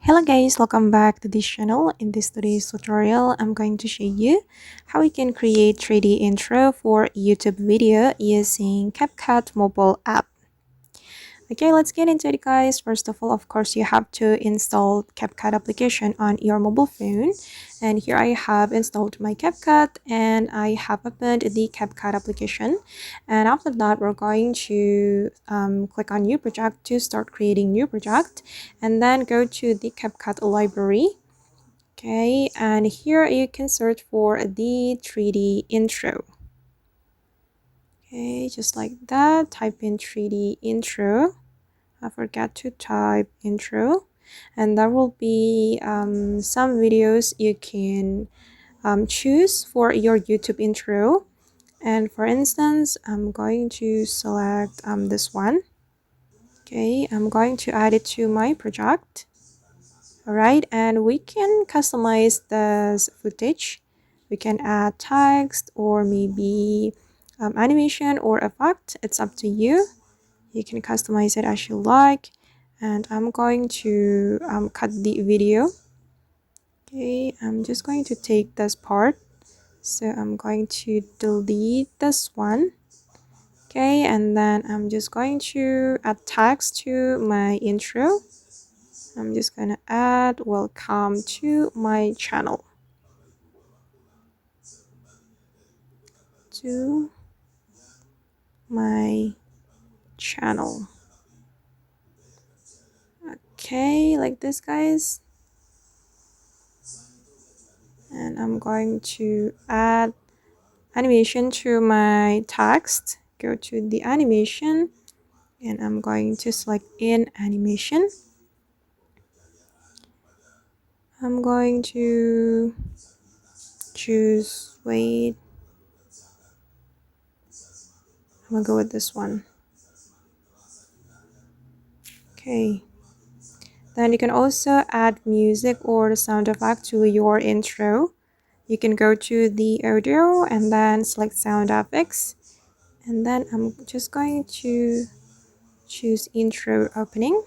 Hello guys, welcome back to this channel. In this today's tutorial, I'm going to show you how we can create 3D intro for YouTube video using Capcut mobile app. Okay, let's get into it guys. First of all, of course, you have to install Capcut application on your mobile phone. And here I have installed my Capcut and I have opened the Capcut application. And after that, we're going to click on new project to start creating new project. And then go to the Capcut library. Okay, and here you can search for the 3D intro. Okay, just like that, type in 3D intro. I forgot to type intro, and there will be some videos you can choose for your YouTube intro. And for instance, I'm going to select this one. Okay, I'm going to add it to my project. Alright, and we can customize this footage. We can add text or maybe animation or effect. It's up to you. You can customize it as you like, and I'm going to cut the video. Okay, I'm just going to take this part, so I'm going to delete this one. Okay, and then I'm just going to add text to my intro. I'm just gonna add welcome to my channel. To my channel. Okay, like this guys. And I'm going to add animation to my text. Go to the animation and I'm going to select in animation. I'm going to choose, wait, I'm gonna go with this one. Okay, then you can also add music or sound effect to your intro. You can go to the audio and then select sound effects, and then I'm just going to choose intro opening.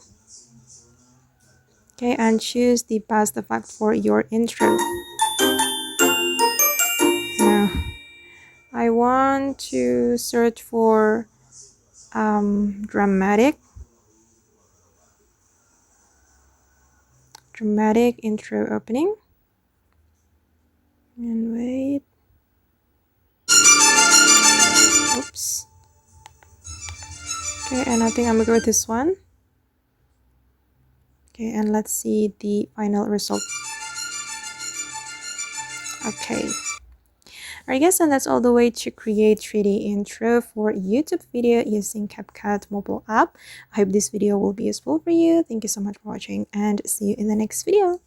Okay, and choose the best effect for your intro. Now I want to search for dramatic intro opening, and wait, oops. Okay, and I think I'm gonna go with this one. Okay, and let's see the final result. Okay, alright guys, and that's all the way to create 3D intro for YouTube video using Capcut mobile app. I hope this video will be useful for you. Thank you so much for watching and see you in the next video.